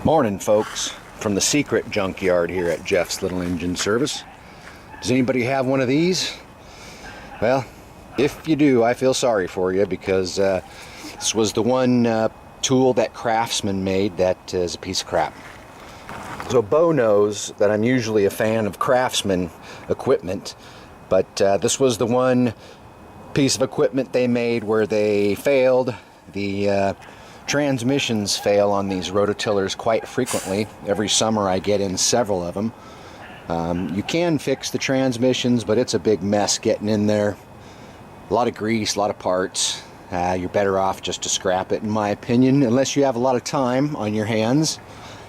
Morning, folks, from the secret junkyard here at Jeff's Little Engine Service. Does anybody have one of these? Well, if you do, I feel sorry for you, because this was the one tool that Craftsman made that is a piece of crap. So Bo knows that I'm usually a fan of Craftsman equipment, but this was the one piece of equipment they made where they failed. The transmissions fail on these rototillers quite frequently. Every summer I get in several of them. You can fix the transmissions, but it's a big mess getting in there. A lot of grease, a lot of parts. You're better off just to scrap it, in my opinion, unless you have a lot of time on your hands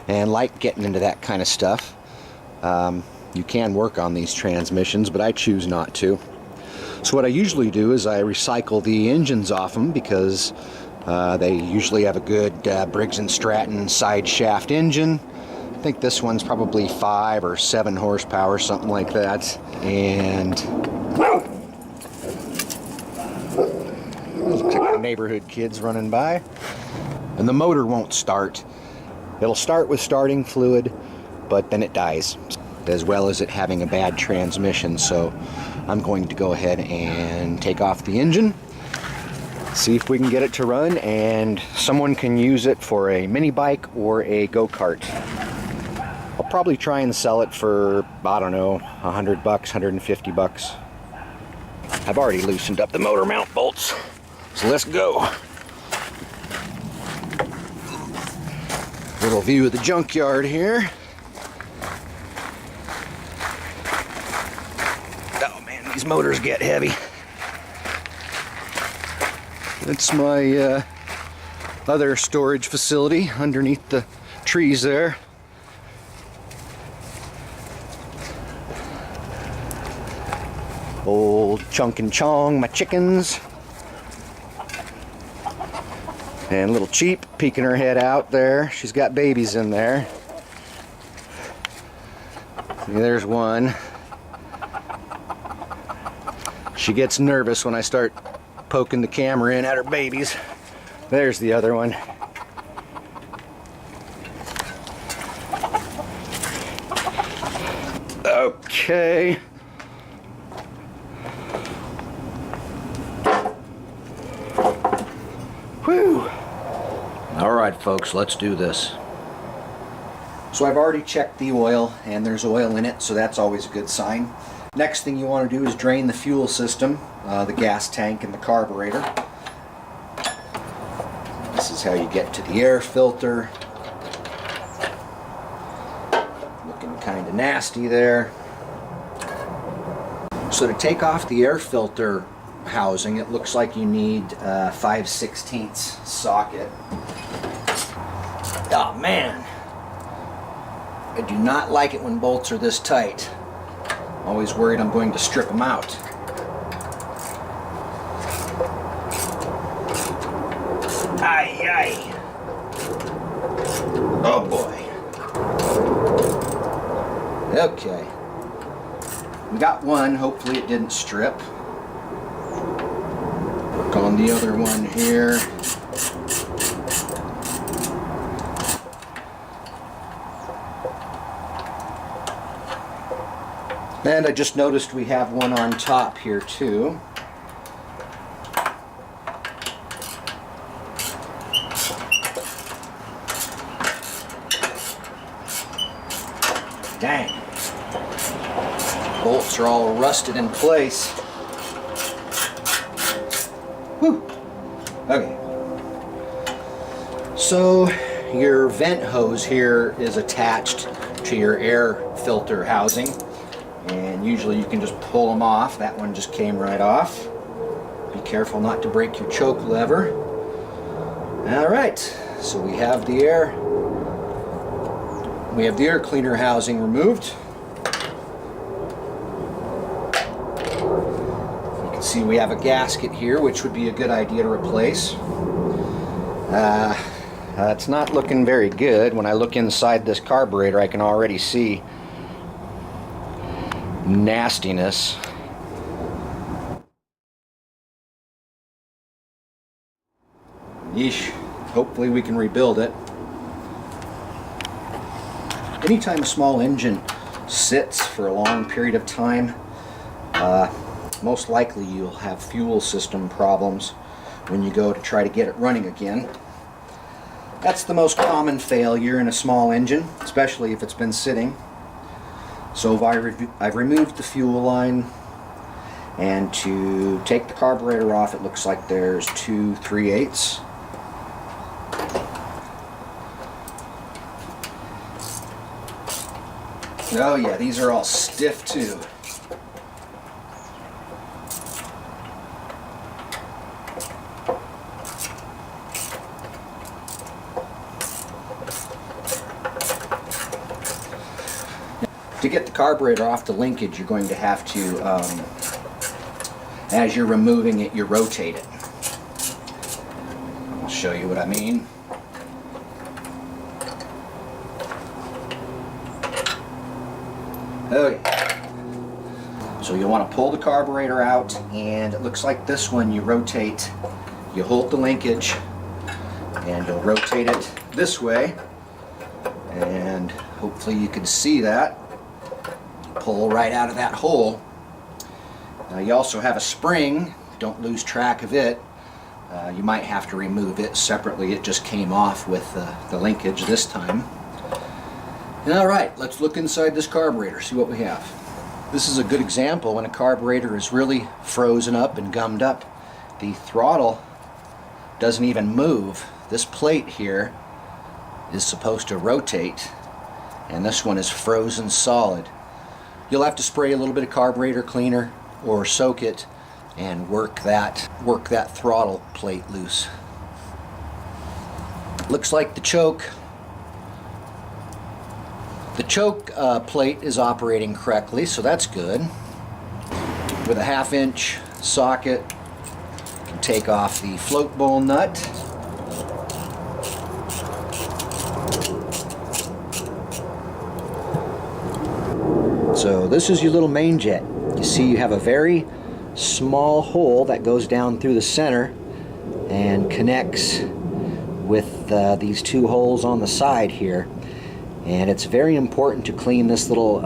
and like getting into that kind of stuff. You can work on these transmissions, but I choose not to. So what I usually do is I recycle the engines off them, because they usually have a good Briggs and Stratton side shaft engine. I think this one's probably 5 or 7 horsepower, something like that. And looks like the neighborhood kids running by. And the motor won't start. It'll start with starting fluid, but then it dies, as well as it having a bad transmission. So I'm going to go ahead and take off the engine, see if we can get it to run, and someone can use it for a mini bike or a go-kart. I'll probably try and sell it for, I don't know, $100, $150. I've already loosened up the motor mount bolts, so let's go. Little view of the junkyard here. Oh man, these motors get heavy. That's my other storage facility underneath the trees there. Old Chunk and Chong, my chickens. And little Cheap peeking her head out there. She's got babies in there. There's one. She gets nervous when I start poking the camera in at her babies. There's the other one. Okay. Whew. All right, folks, let's do this. So I've already checked the oil, and there's oil in it, so that's always a good sign. Next thing you want to do is drain the fuel system, the gas tank and the carburetor. This is how you get to the air filter. Looking kind of nasty there. So to take off the air filter housing, it looks like you need a 5/16 socket. Oh man, I do not like it when bolts are this tight. Always worried I'm going to strip them out. Aye, aye. Oh boy. Okay. We got one. Hopefully it didn't strip. Work on the other one here. And I just noticed we have one on top here too. Dang. Bolts are all rusted in place. Whew. Okay. So your vent hose here is attached to your air filter housing. And usually you can just pull them off. That one just came right off. Be careful not to break your choke lever. Alright, so we have the air cleaner housing removed. You can see we have a gasket here, which would be a good idea to replace. It's not looking very good. When I look inside this carburetor, I can already see nastiness. Yeesh. Hopefully we can rebuild it. Anytime a small engine sits for a long period of time, most likely you'll have fuel system problems when you go to try to get it running again. That's the most common failure in a small engine, especially if it's been sitting. So I've removed the fuel line, and to take the carburetor off, it looks like there's 2 3/8. Oh yeah, these are all stiff too. To get the carburetor off the linkage, you're going to have to, as you're removing it, you rotate it. I'll show you what I mean. Okay. So you'll want to pull the carburetor out, and it looks like this one you rotate, you hold the linkage, and you'll rotate it this way, and hopefully you can see that. Pull right out of that hole. You also have a spring, don't lose track of it. You might have to remove it separately. It just came off with the linkage this time. Alright, let's look inside this carburetor, see what we have. This is a good example when a carburetor is really frozen up and gummed up. The throttle doesn't even move. This plate here is supposed to rotate, and this one is frozen solid. You'll have to spray a little bit of carburetor cleaner or soak it and work that throttle plate loose. Looks like the choke plate is operating correctly, so that's good. With a 1/2 inch socket, you can take off the float bowl nut. So this is your little main jet. You see you have a very small hole that goes down through the center and connects with these 2 holes on the side here. And it's very important to clean this little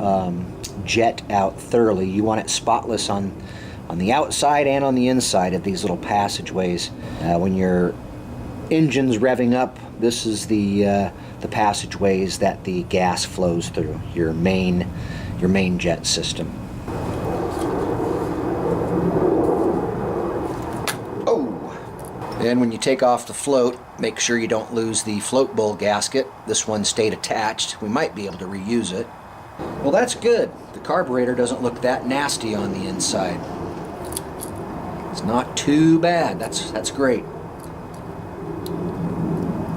jet out thoroughly. You want it spotless on the outside and on the inside of these little passageways. When your engine's revving up, this is the passageways that the gas flows through, your main jet system. Oh! Then when you take off the float, make sure you don't lose the float bowl gasket. This one stayed attached. We might be able to reuse it. Well, that's good. The carburetor doesn't look that nasty on the inside. It's not too bad. That's great.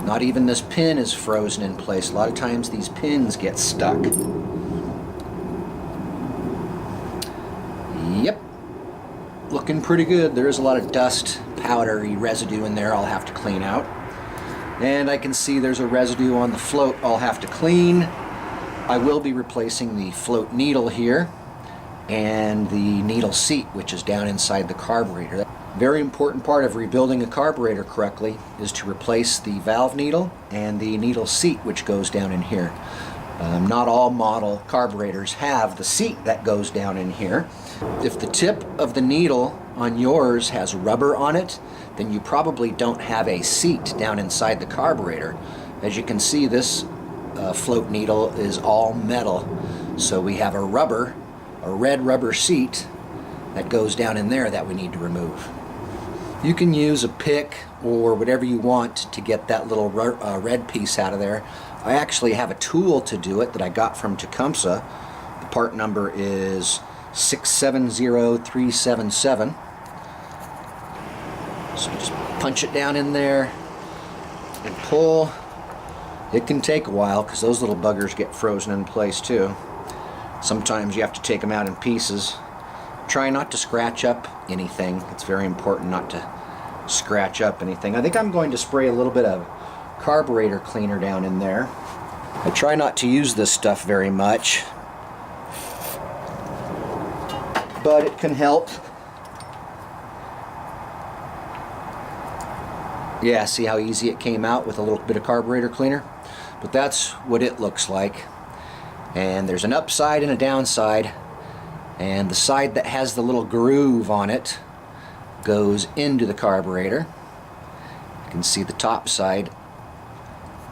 Not even this pin is frozen in place. A lot of times these pins get stuck. Yep, looking pretty good. There is a lot of dust, powdery residue in there I'll have to clean out. And I can see there's a residue on the float I'll have to clean. I will be replacing the float needle here and the needle seat, which is down inside the carburetor. Very important part of rebuilding a carburetor correctly is to replace the valve needle and the needle seat, which goes down in here. Not all model carburetors have the seat that goes down in here. If the tip of the needle on yours has rubber on it, then you probably don't have a seat down inside the carburetor. As you can see, this float needle is all metal, so we have a red rubber seat that goes down in there that we need to remove. You can use a pick or whatever you want to get that little red piece out of there. I actually have a tool to do it that I got from Tecumseh. The part number is 670377. So just punch it down in there and pull. It can take a while because those little buggers get frozen in place too. Sometimes you have to take them out in pieces. Try not to scratch up anything. It's very important not to scratch up anything. I think I'm going to spray a little bit of carburetor cleaner down in there. I try not to use this stuff very much, but it can help. Yeah, see how easy it came out with a little bit of carburetor cleaner? But that's what it looks like. and there's an upside and a downside, and the side that has the little groove on it goes into the carburetor. You can see the top side.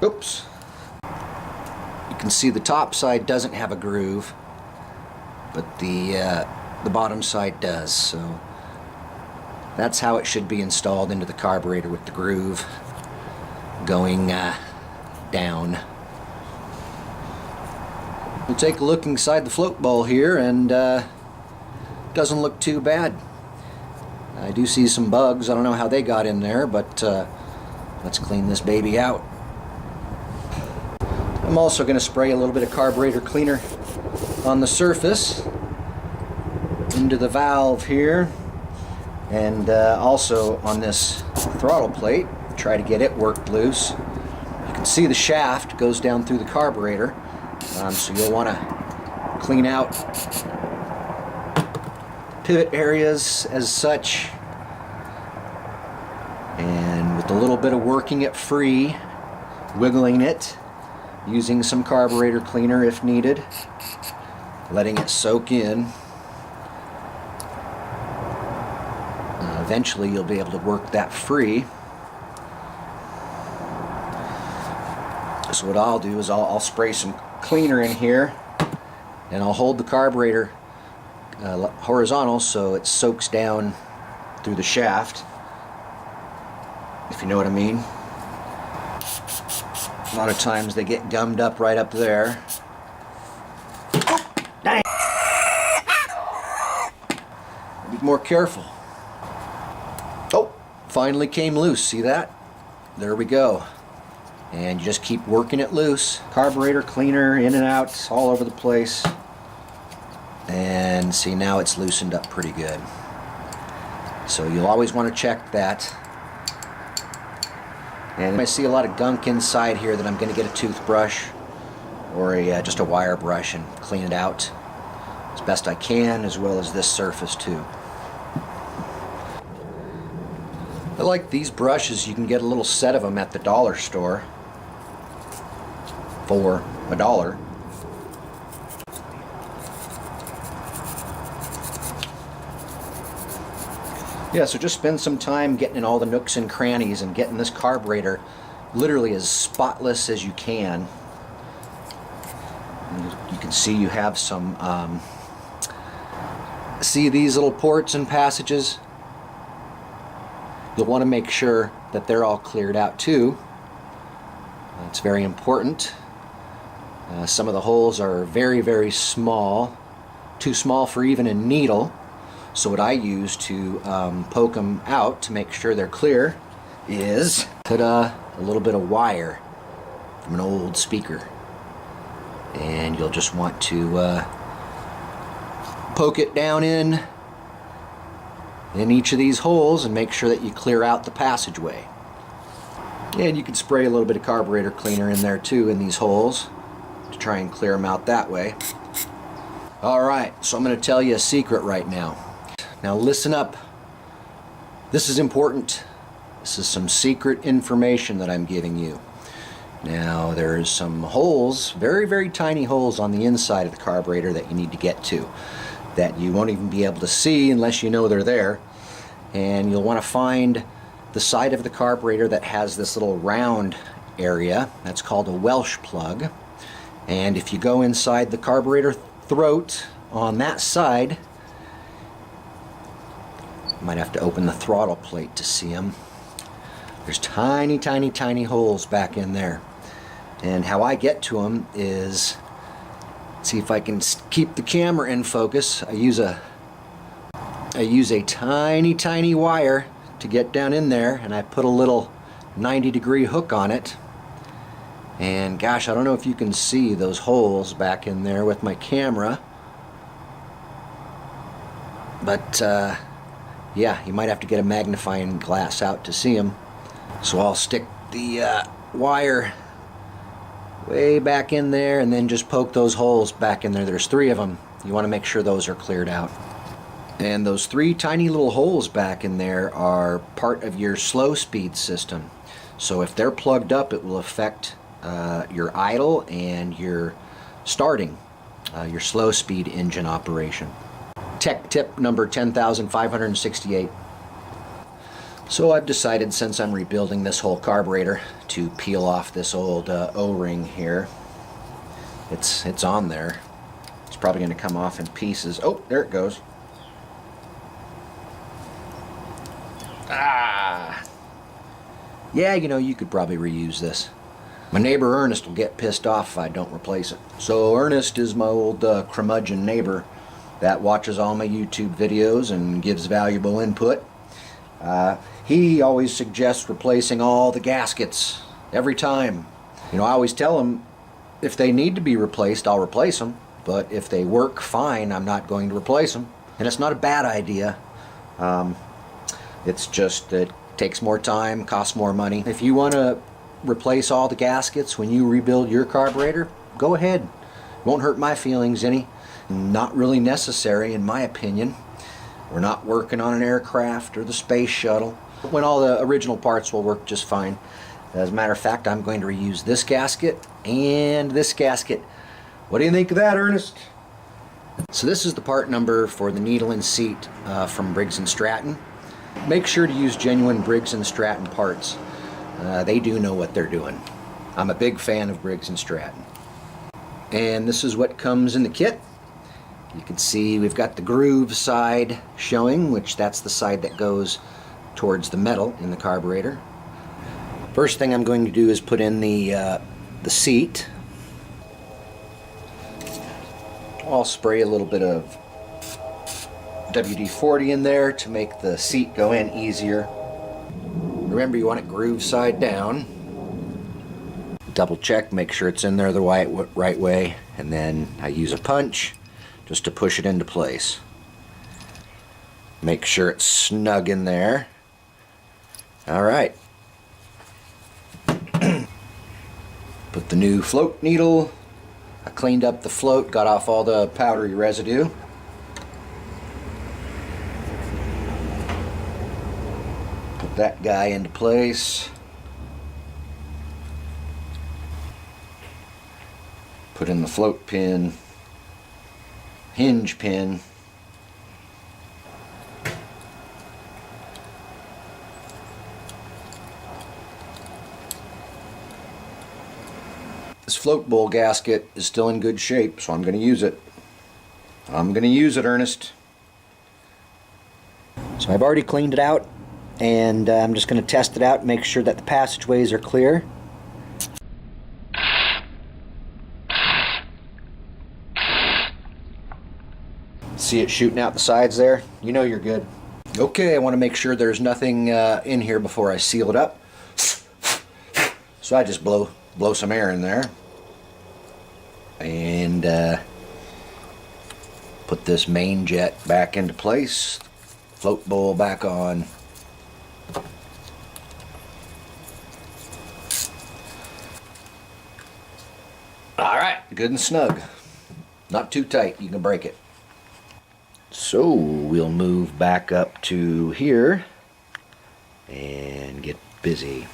Oops. You can see the top side doesn't have a groove, but the bottom side does. So that's how it should be installed into the carburetor, with the groove going down. We'll take a look inside the float bowl here, and doesn't look too bad. I do see some bugs. I don't know how they got in there, but let's clean this baby out. I'm also going to spray a little bit of carburetor cleaner on the surface into the valve here, and also on this throttle plate, try to get it worked loose. You can see the shaft goes down through the carburetor, so you'll want to clean out pivot areas as such, and with a little bit of working it free, wiggling it, using some carburetor cleaner if needed, letting it soak in. Eventually you'll be able to work that free. So what I'll do is I'll spray some cleaner in here, and I'll hold the carburetor horizontal so it soaks down through the shaft, if you know what I mean. A lot of times they get gummed up right up there. Dang. Be more careful. Oh, finally came loose. See that? There we go. And you just keep working it loose. Carburetor cleaner in and out all over the place. And see, now it's loosened up pretty good. So you'll always want to check that. And I see a lot of gunk inside here that I'm going to get a toothbrush or just a wire brush and clean it out as best I can, as well as this surface too. I like these brushes. You can get a little set of them at the dollar store for $1. Yeah, so just spend some time getting in all the nooks and crannies and getting this carburetor literally as spotless as you can. And you can see you have some, see these little ports and passages? You'll want to make sure that they're all cleared out too. It's very important. Some of the holes are very, very small, too small for even a needle. So what I use to poke them out to make sure they're clear is put a little bit of wire from an old speaker, and you'll just want to poke it down in each of these holes and make sure that you clear out the passageway. And you can spray a little bit of carburetor cleaner in there too in these holes to try and clear them out that way. Alright, so I'm going to tell you a secret right now. Now listen up. This is important. This is some secret information that I'm giving you. Now there's some holes, very, very tiny holes on the inside of the carburetor that you need to get to, that you won't even be able to see unless you know they're there. And you'll want to find the side of the carburetor that has this little round area. That's called a Welsh plug. And if you go inside the carburetor throat on that side, might have to open the throttle plate to see them. There's tiny, tiny, tiny holes back in there. And how I get to them is, see if I can keep the camera in focus. I use a tiny, tiny wire to get down in there, and I put a little 90-degree hook on it. And gosh, I don't know if you can see those holes back in there with my camera, but yeah, you might have to get a magnifying glass out to see them. So I'll stick the wire way back in there and then just poke those holes back in there. There's 3 of them. You want to make sure those are cleared out. And those 3 tiny little holes back in there are part of your slow speed system. So if they're plugged up, it will affect your idle and your starting. your slow speed engine operation. Tech tip number 10,568. So I've decided, since I'm rebuilding this whole carburetor, to peel off this old O-ring here. It's on there. It's probably going to come off in pieces. Oh, there it goes. Ah! Yeah, you know, you could probably reuse this. My neighbor Ernest will get pissed off if I don't replace it. So Ernest is my old curmudgeon neighbor that watches all my YouTube videos and gives valuable input. He always suggests replacing all the gaskets every time. You know, I always tell him if they need to be replaced, I'll replace them. But if they work fine, I'm not going to replace them. And it's not a bad idea. It's just it takes more time, costs more money. If you want to replace all the gaskets when you rebuild your carburetor, go ahead. Won't hurt my feelings any. Not really necessary, in my opinion. We're not working on an aircraft or the space shuttle, when all the original parts will work just fine. As a matter of fact, I'm going to reuse this gasket and this gasket. What do you think of that, Ernest? So this is the part number for the needle and seat from Briggs and Stratton. Make sure to use genuine Briggs and Stratton parts. They do know what they're doing. I'm a big fan of Briggs and Stratton. And this is what comes in the kit. You can see we've got the groove side showing, which that's the side that goes towards the metal in the carburetor. First thing I'm going to do is put in the seat. I'll spray a little bit of WD-40 in there to make the seat go in easier. Remember, you want it groove side down. Double check, make sure it's in there the right way, and then I use a punch just to push it into place. Make sure it's snug in there. Alright. Put the new float needle. I cleaned up the float, got off all the powdery residue. Put that guy into place. Put in the float pin, hinge pin. This float bowl gasket is still in good shape, so I'm going to use it. I'm going to use it, Ernest. So I've already cleaned it out, and I'm just going to test it out and make sure that the passageways are clear. See it shooting out the sides there? You know you're good. Okay, I want to make sure there's nothing in here before I seal it up. So I just blow some air in there and put this main jet back into place, float bowl back on. Alright, good and snug. Not too tight, you can break it. So we'll move back up to here and get busy.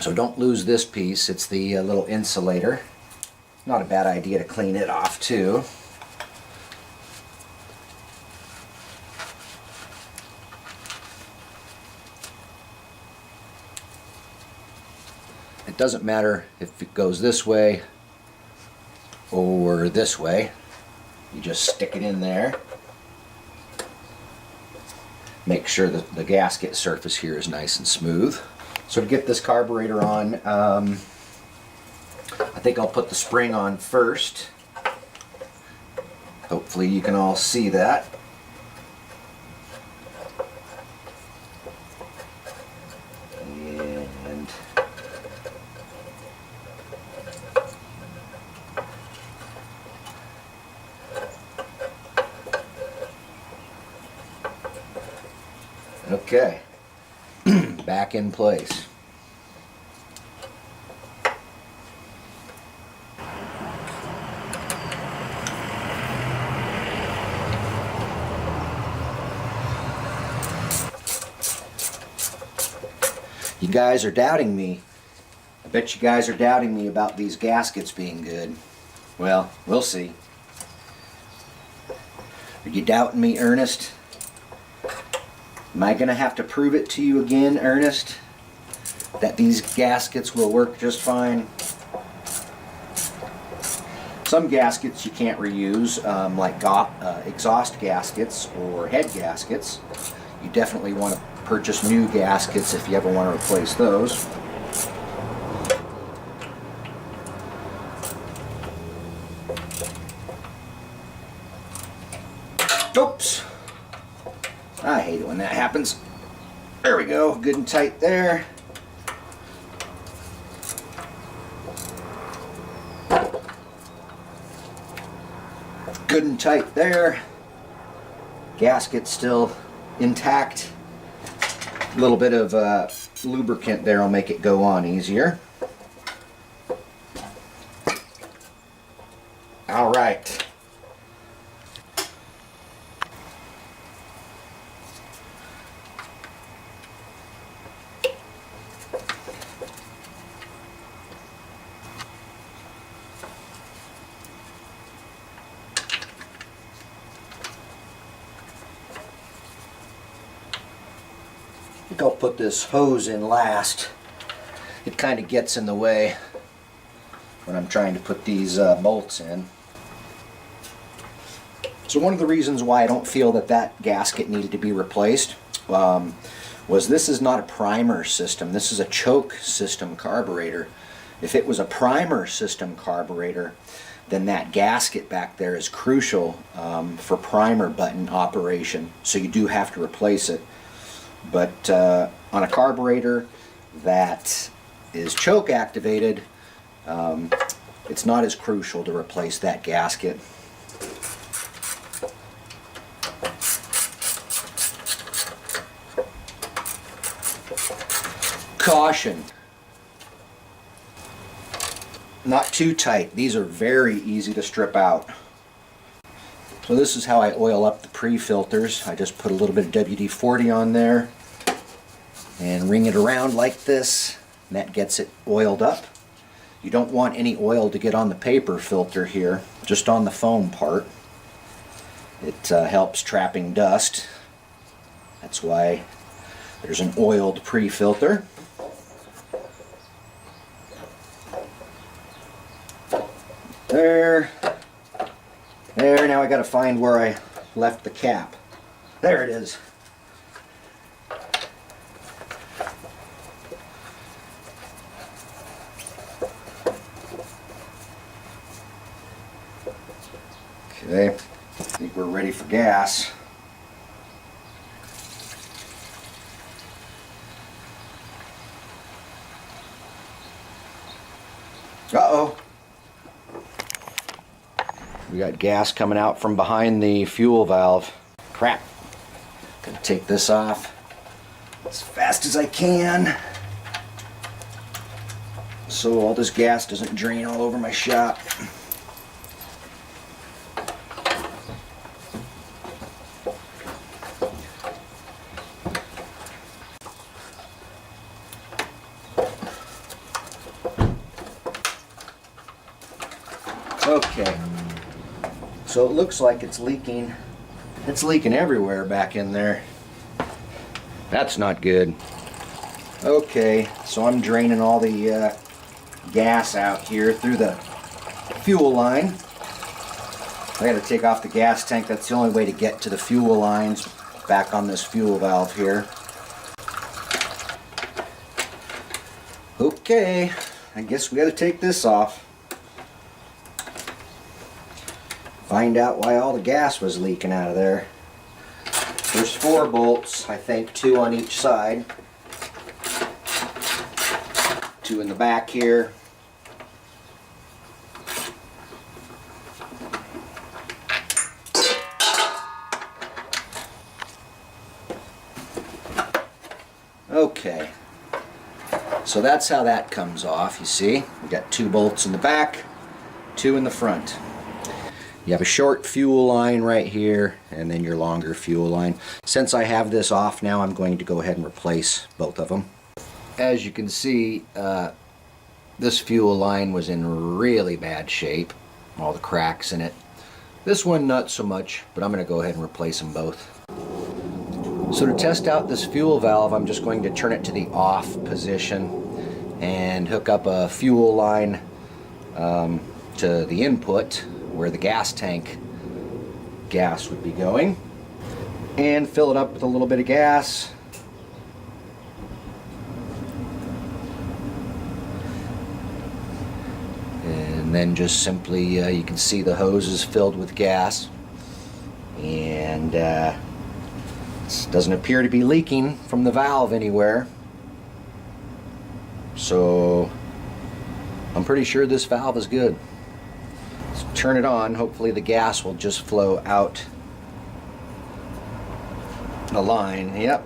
So don't lose this piece. It's the little insulator. Not a bad idea to clean it off too. It doesn't matter if it goes this way or this way. You just stick it in there. Make sure that the gasket surface here is nice and smooth. So to get this carburetor on, I think I'll put the spring on first. Hopefully you can all see that. And okay. Back in place. You guys are doubting me. I bet you guys are doubting me about these gaskets being good. Well, we'll see. Are you doubting me, Ernest? Am I going to have to prove it to you again, Ernest, that these gaskets will work just fine? Some gaskets you can't reuse, like exhaust gaskets or head gaskets. You definitely want to purchase new gaskets if you ever want to replace those. Oops! I hate it when that happens. There we go, good and tight there. Good and tight there. Gasket still intact. A little bit of lubricant there will make it go on easier. All right. I think I'll put this hose in last. It kind of gets in the way when I'm trying to put these bolts in. So one of the reasons why I don't feel that that gasket needed to be replaced was this is not a primer system. This is a choke system carburetor. If it was a primer system carburetor, then that gasket back there is crucial for primer button operation. So you do have to replace it. But on a carburetor that is choke activated, it's not as crucial to replace that gasket. Caution. Not too tight. These are very easy to strip out. So this is how I oil up the pre-filters. I just put a little bit of WD-40 on there and ring it around like this, and that gets it oiled up. You don't want any oil to get on the paper filter here, just on the foam part. It helps trapping dust. That's why there's an oiled pre-filter. There. There, now I gotta find where I left the cap. There it is. Okay, I think we're ready for gas. Uh-oh. We got gas coming out from behind the fuel valve. Crap. Gonna take this off as fast as I can so all this gas doesn't drain all over my shop. Okay. So it looks like it's leaking. It's leaking everywhere back in there. That's not good. Okay, so I'm draining all the gas out here through the fuel line. I gotta take off the gas tank. That's the only way to get to the fuel lines back on this fuel valve here. Okay, I guess we gotta take this off. Find out why all the gas was leaking out of there. There's 4 bolts, I think 2 on each side. 2 in the back here. Okay, so that's how that comes off, you see. We got 2 bolts in the back, 2 in the front. You have a short fuel line right here, and then your longer fuel line. Since I have this off now, I'm going to go ahead and replace both of them. As you can see, this fuel line was in really bad shape. All the cracks in it. This one not so much, but I'm going to go ahead and replace them both. So to test out this fuel valve, I'm just going to turn it to the off position and hook up a fuel line to the input where the gas tank gas would be going, and fill it up with a little bit of gas. And then just simply, you can see the hose is filled with gas, and it doesn't appear to be leaking from the valve anywhere. So I'm pretty sure this valve is good. Let's turn it on. Hopefully the gas will just flow out the line. Yep.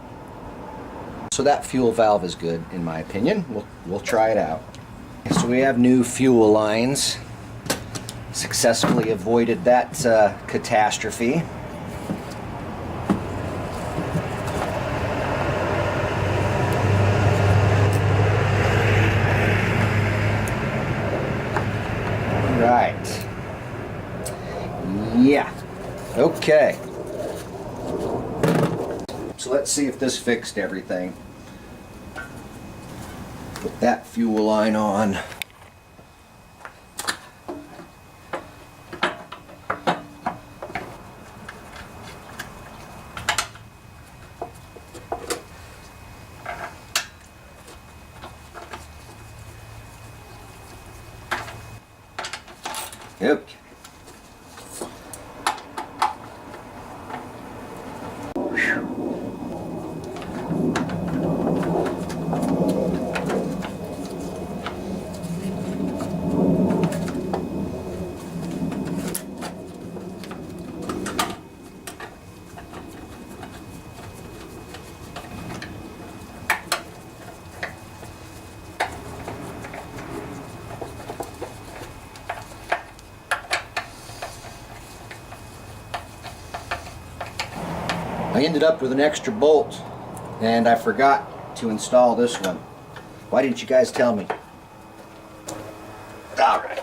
So that fuel valve is good in my opinion. We'll try it out. So we have new fuel lines. Successfully avoided that catastrophe. Right. Yeah. Okay. So let's see if this fixed everything. Put that fuel line on. Yep. I ended up with an extra bolt, and I forgot to install this one. Why didn't you guys tell me? Alright.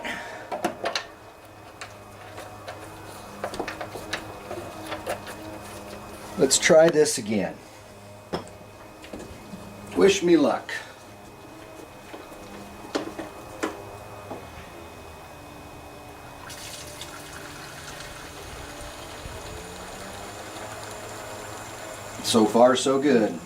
Let's try this again. Wish me luck. So far, so good.